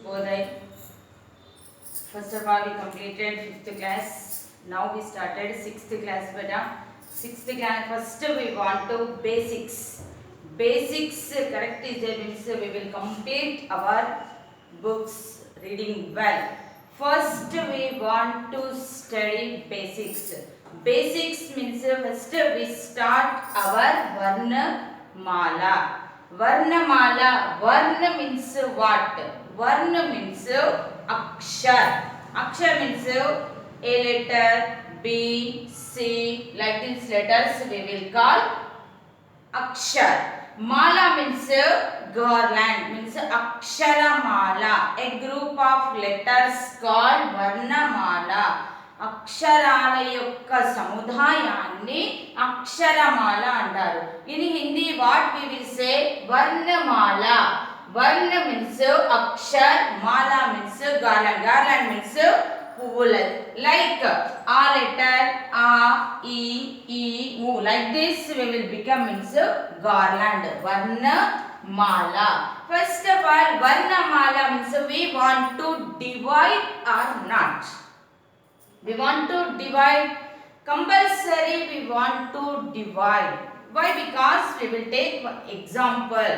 Shubhodaya. First of all, we completed 5th class. Now we started 6th class. Beta 6th class. First we want to basics. Basics correct is there means we will complete our books reading well. First we want to study basics. Basics means first we start our Varna Mala. Varnamala. Varna means what? Varna means Akshar. Akshar means a letter, B, C, like these letters we will call Akshar. Mala means garland, means Akshara Mala. A group of letters called Varnamala. అక్షరాల యొక్క సముదాయాన్ని అక్షరమాల అంటారు. In Hindi what we will say varnamala. Varna means akshar, mala means garland. Garland means పువ్వులు. Like ఆ letter ఆ ఈ ఈ ఊ like this we will become means garland. Varnamala. First of all varnamala means we want to divide or not. We want to divide. Compulsory we want to divide. Why? Because we will take one example.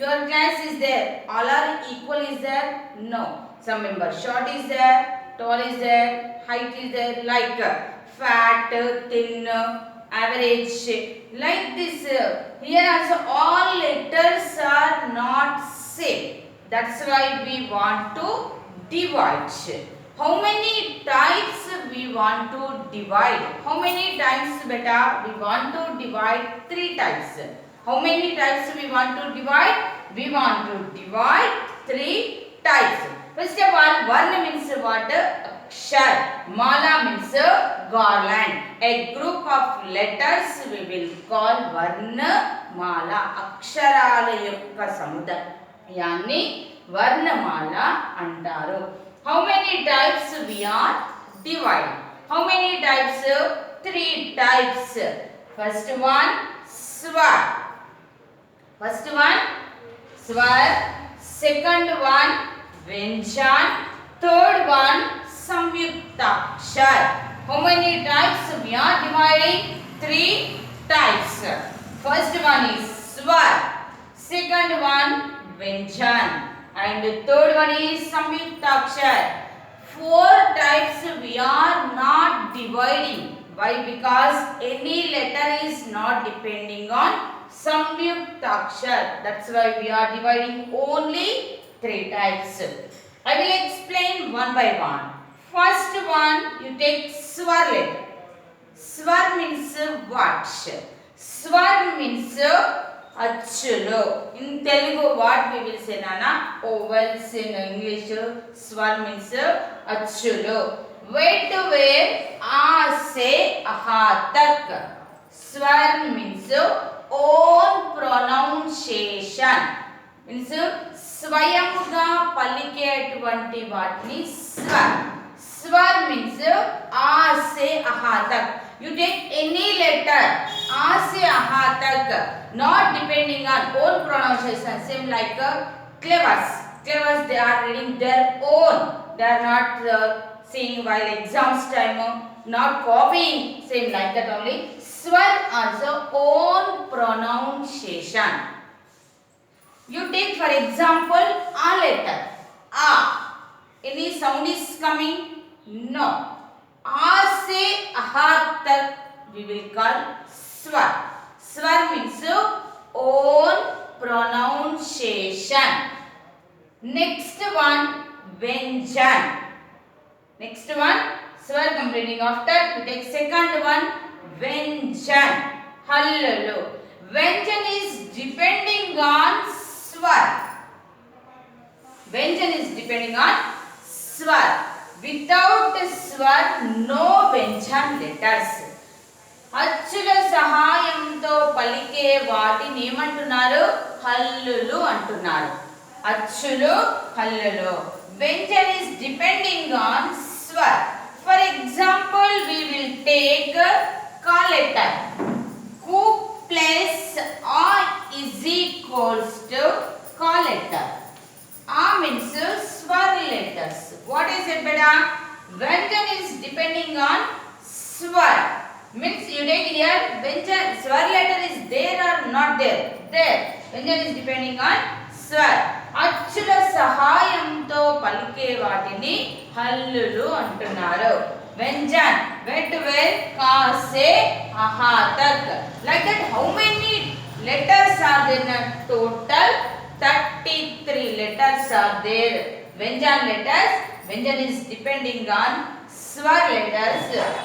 Your class is there. All are equal is there? No. Some member short is there, tall is there, height is there. Like fat, thin, average. Like this. Here also all letters are not same. That's why we want to divide. How many types we want to divide? How many times beta? We want to divide 3 types. How many types we want to divide? We want to divide 3 types. First of all, Varna means what? Akshar. Mala means garland. A group of letters we will call Varna Mala. Aksharala yokka samudayanni Varna Mala antaru. How many types we are dividing? How many types? 3 types. First one, swar. First one, swar. Second one, vyanjan. Third one, samyuktakshar. How many types we are dividing? 3 types. First one is swar. Second one, vyanjan. And the third one is samyuktakshar. 4 types we are not dividing. Why? Because any letter is not depending on samyuktakshar. That's why we are dividing only 3 types. I will explain one by one. First one, you take swar letter. Swar means what? Swar means అచ్చులు. In Telugu what we will say నానా? Vowels. In English swar means అచ్చులు. Where to where ఆ సే అహా తక్. Swar means own pronunciation, means స్వయముగా పలికేటువంటి వాటిని స్వర్. స్వర్ మీన్స్ ఆ సే అహా తక్. You take any letter a se aha tak, not depending on own pronunciation. Same like clevers. Clevers they are reading their own. They are not seeing while exams time, not copying. Same like that only. Swar also own pronunciation. You take for example a letter a. Any sound is coming? No. A se aha tak we will call swar. Swar means own pronunciation. Next one, vyanjan. Next one, swar completing after you take second one, vyanjan. Hallelu. Vyanjan is depending on swar. Vyanjan is depending on swar. Without swar, no vyanjan letters. అచ్చుల సహాయంతో పలికే వాటిని ఏమంటున్నారు? హల్లులు అంటున్నారు. అచ్చులు, హల్లులు. Vyanjan is depending on swar. For example, we will take ka letter. Ku plus a is equals to ka letter. A means swar letters. What is it, beta? Vyanjan is depending on swar. Means you take here Vyanjan swar letter is there or not there? There. Vyanjan is depending on swar. అచ్చుల సహాయంతో పలికే వాటిని హల్లులు అంటున్నారు. Vyanjan, where to where? Ka se aha tak. Like that, how many letters are there in a total? 33 letters are there. Vyanjan letters. Vyanjan is depending on swar letters.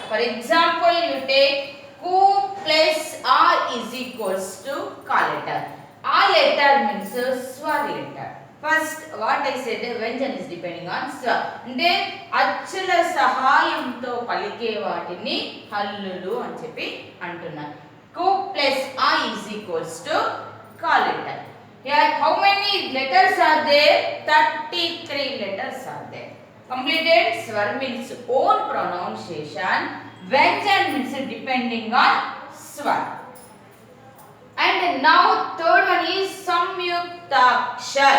For example, you take ku plus a is equals to ka letter. A letter means swar letter. First, what I said, Vyanjan is depending on swar. అంటే అచ్చుల సహాయంతో పలికే వాటిని హల్లులు అని చెప్పి అంటున్నారు. Ku plus a is equals to ka letter. Here, how many letters are there? 33 letters are there. Completed. Swar means own pronunciation. Vyanjan means depending on swar. And now third one is samyuktakshar.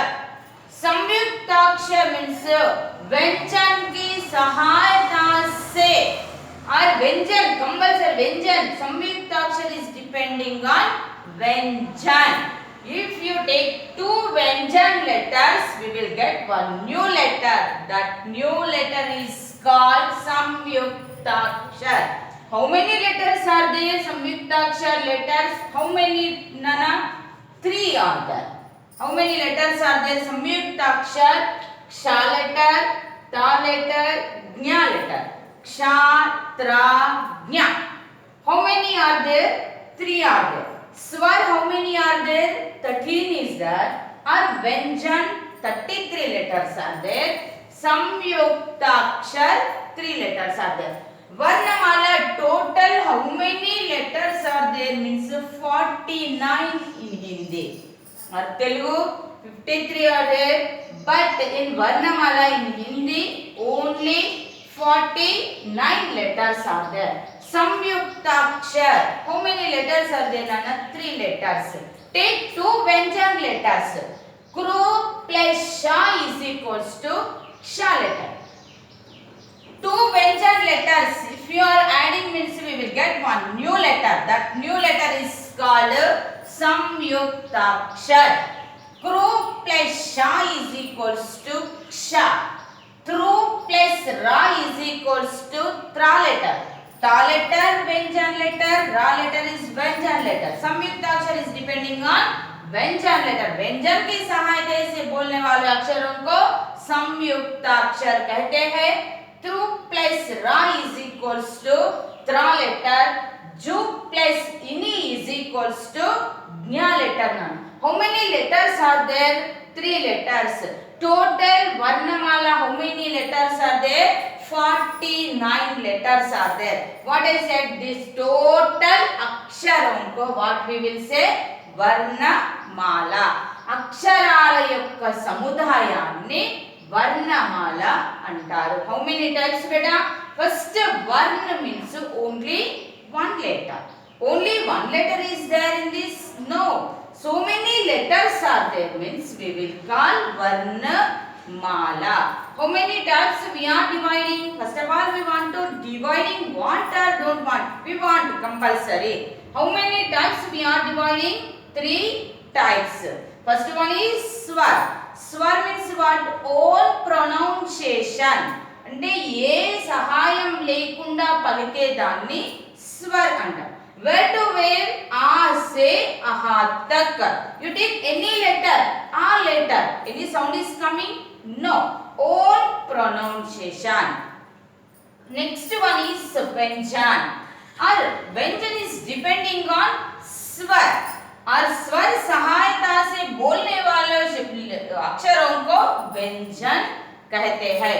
Samyuktakshar means Vyanjan की सहायता से और Vyanjan compulsory Vyanjan samyuktakshar is depending on Vyanjan. If you take two Vyanjan letters, we will get one new letter. That new letter is called samyuktakshar. How many letters are there? Samyuktakshar letters. How many, Nana? 3 are there. How many letters are there? Samyuktakshar, ksha letter, ta letter, gnya letter. Ksha, tra, gnya. How many are there? 3 are there. Swar, how many are there? 13 is there. Or Vyanjan, 33 letters are there. Samyuktakshar, 3 letters are there. Varnamala total how many letters are there means 49 in Hindi. Or Telugu 53 are there, but in Varnamala in Hindi only 49 letters are there. Samyuktakshar, how many letters are there, Nana? 3 letters. Take 2 Vyanjan letters. Kru plus sha is equals to ksha letter. 2 Vyanjan letters, if you are adding means we will get one new letter. That new letter is called samyuktakshar. Kru plus sha is equals to ksha. Tru plus ra is equals to tra letter. Ta letter Vyanjan letter, ra letter is Vyanjan letter. Samyuktakshar is depending on Vyanjan letter. Vyanjan की सहायता से बोलने वाले अक्षरों को संयुक्ताक्षर कहते हैं. Tru plus ra is equals to tra letter. Ju plus ini is equals to gnya letter. How many letters are there? 3 letters. Total Varnamala how many letters are there? 49 letters are there. What I said, this total అక్షరం को what we will say? వర్ణమాల. అక్షరాల యొక్క సముదాయాన్ని వర్ణమాల అంటారు. How many types, beta? First, varna means only one letter. Only one letter is there in this? No. So many letters are there means we will call varnamala. How many types we are dividing? First of all, we want to dividing want or don't want? We want compulsory. How many types we are dividing? 3 types. First one is swar. Swar means what? All pronunciation. అంటే ఏ సహాయం లేకుండా పలికే దాన్ని స్వర్ అంటారు. Where to where? A se aha tak. You take any letter, a letter. Any sound is coming? No. All pronunciation. Next one is Vyanjan. Or Vyanjan is depending on swar. और स्वर सहायता से बोलने वाले अक्षरों को व्यंजन कहते हैं.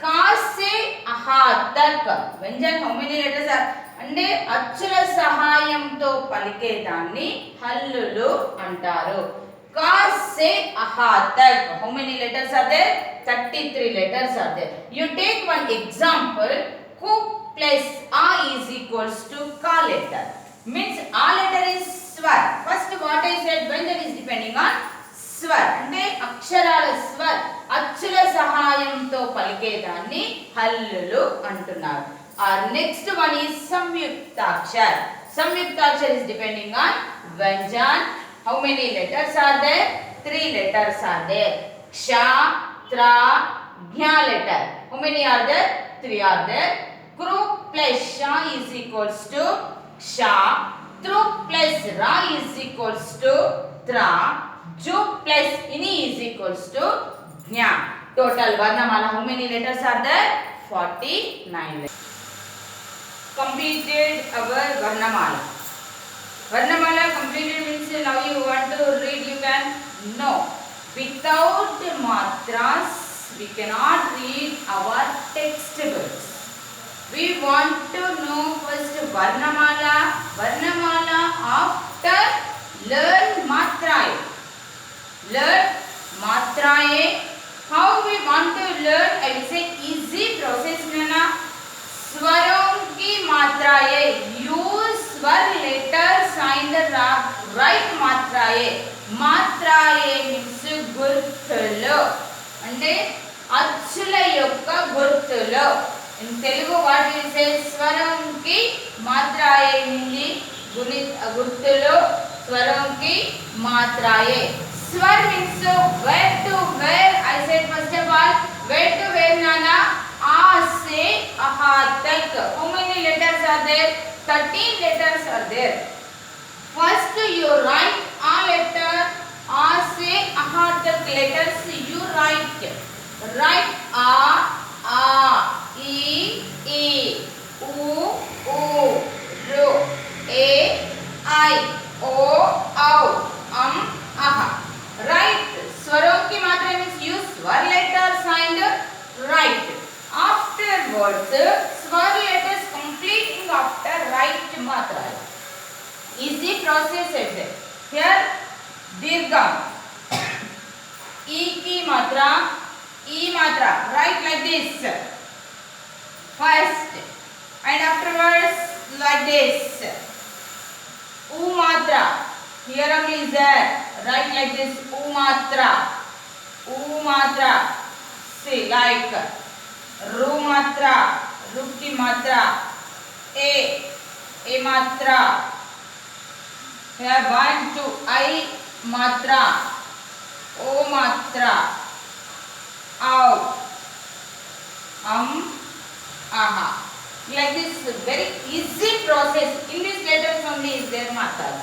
का से aha tak. Vyanjan how many letters are? అంటే అచ్చుల సహాయంతో పలికే దాన్ని హల్లులు అంటారు. కా సే aha tak. How many letters are there? 33 letters are there. You take one example. Ku plus a is equals to ka letter. Means a letter is swar. First what I said, Vyanjan is depending on స్వర్ అంటే అక్షరాల స్వర్ అచ్చుల సహాయంతో పలికేదాన్ని హల్లులు అంటున్నారు. Our next one is samyuktakshar. Samyuktakshar is depending on Vyanjan. How many letters are there? 3 letters are there. Ksha, Tra, Gnya letter. How many are there? 3 are there. Kru plus Sha is equals to Ksha. Tru plus Ra is equals to Tra. Ju plus Ini is equals to Gnya. Total Varnamala, how many letters are there? 49 letters. Completed our Varnamala. Varnamala completed means now you want to read, you can know. Without matras, we cannot read our textbooks. We want to know first Varnamala. Varnamala after learn matraye. Learn matraye. How we want to learn? I will say easy process nana. Swaron ki matraye. Use svar letters and right matraye. Matraye means gurtulu. Ante achula yokka gurtulu. In Telugu what we say? Swaram ki matraye hindi gurtulu. Swaram ki matraye. Swar means where to where. I said first of all where to where nana. A se aha tak. How many letters are there? 13 letters are there. First you write a letter. A se aha tak letters you write. Write a, e, u, ru, a, I, o, au, aha. Right. Swaram ki matra means use swar letters and write. Afterwards, swar letters completing after right matra. Easy process is there. Here, dirgham. E ki matra, E matra. Write like this. First. And afterwards, like this. U matra. Here only is there. Write like this. U matra. U matra. See, like. Ru matra. Ru ki matra. A matra. Here 1, 2. I matra. O matra. Au. Aha. Like this very easy process. In these letters only is there matras.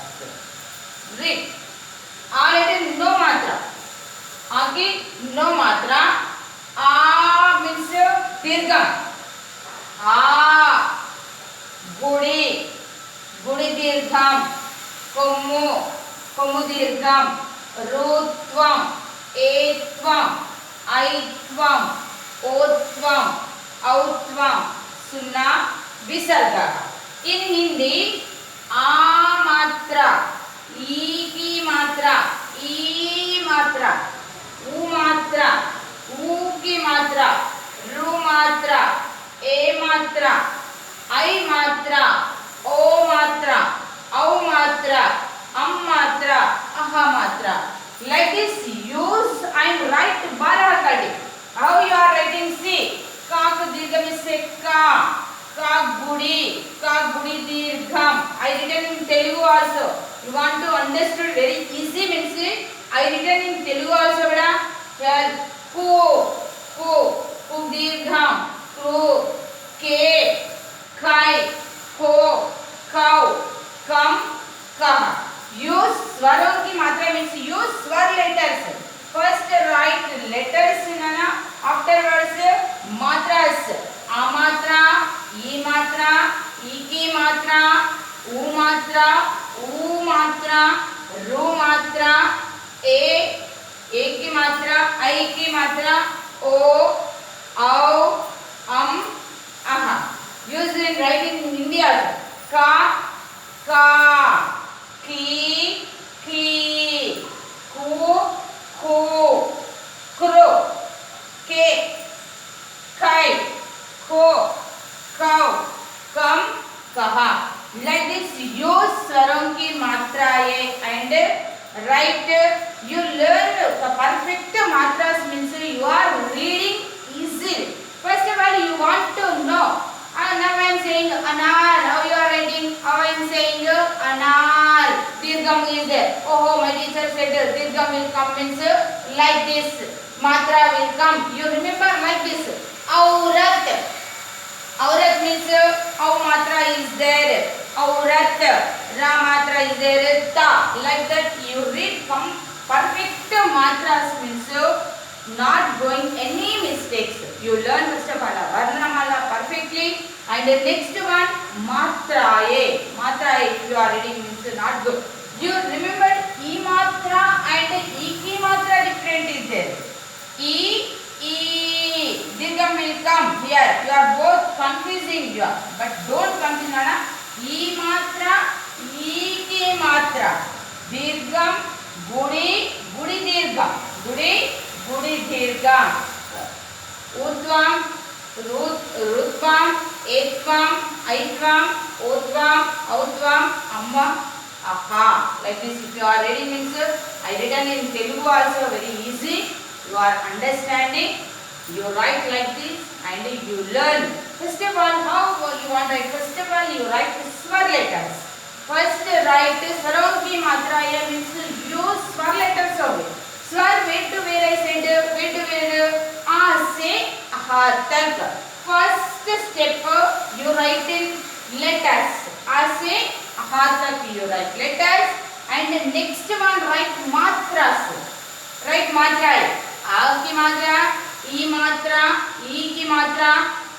Read. A letter no matra. Agi no matra. A means dirgham. A. Gudi. Gudi dirgham. Komu. Komu dirgham. Rutvam. Etvam. Aitvam. Otvam. Outvam. Sunna. Visarga. In Hindi, A matra. E ki matra. E matra. U matra. U ki matra. Ru matra. A matra. I matra. O matra. Au matra. Matra. Aha matra. Like this use and write Balakadi. How you are writing? See. Kak dirgham is ka. Kak gudi. Kak gudi dirgham. I written in Telugu also. You want to understand very easy means I written in Telugu also bada. Here ku dirgham. Ku ke kai ko kau kam kaha. Use swaram ki matra means use swar letters. First write letters nana. Afterwards matras. A matra, E matra, E ki matra, U matra, U matra, Ru matra, A ki matra, I ki matra, O, Au, Aha. Used in writing in Hindi also. Ka, ki, ku, kru, ke, kai, ko, kau, kam, kaha. Like this use swaram ki matraye and write. You learn the perfect matras means you are reading easily. First of all, you want to know. Now I am saying anar. How you are writing? How I am saying anar. Dirgham is there. Oh, my teacher said dirgham will come means like this. Matra will come. You remember like this. Aurat. Aurat means how matra is there. Aurat. Ra matra is there. Ta. Like that you read perfect matras means not going any mistakes. You learn first of all Varnamala perfectly, and the next one Matraye. Matraye if you are reading means not good. You remember E matra and Eki matra different is there. E Dirgham will come here. You are both confusing you are, but don't confuse Nana. E matra, Eki matra. Dirgham, Gudi Dirgham. Gudi Dirgham. Udvam, Rudvam, Etvam, Aitvam, Udvam, Audvam, Amma, Aha. Like this, if you are reading means I written in Telugu also very easy. You are understanding. You write like this and you learn. First of all, how you want to write? First of all, you write swar letters. First write Sarangi Matraya means use swar letters only. Swar, where to where I said, where to where? Se, ha, tak. First step, you write in letters. Se, ha, tak you write letters. And the next one write matras. Write matrai. A ki matra, E matra, E ki matra,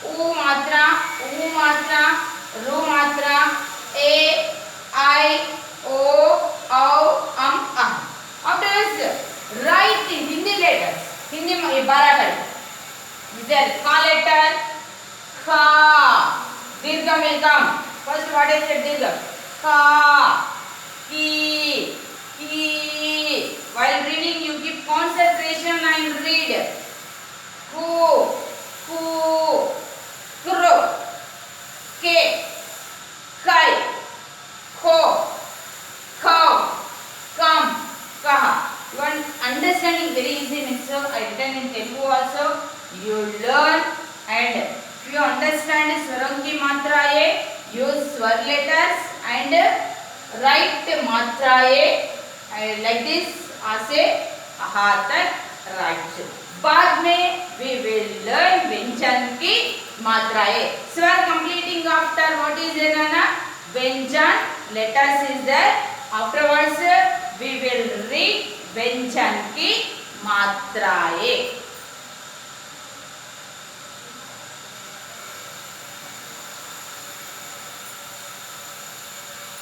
U matra, Ru matra, A, I, O, Au, Ah. After this, write in Hindi letters. Hindi 12 type. There, ka letter, Kha. Dirgham will come. First, what is the dirgham? Kha, Ki. While reading, you keep concentration and read. Ku, Kru, Ke, Kai, Ko, Kau, Kam, Kaha. You are understanding very easy means I written in Telugu also. You learn, and if you understand Swarangi Matraye, use swar letters and write Matraye like this. Ase, aha, tak, right. बाद में we will learn व्यंजन की मात्राएं. Swar completing after what is there Nana? Vyanjan letters is there. Afterwards we will read व्यंजन की मात्राएं.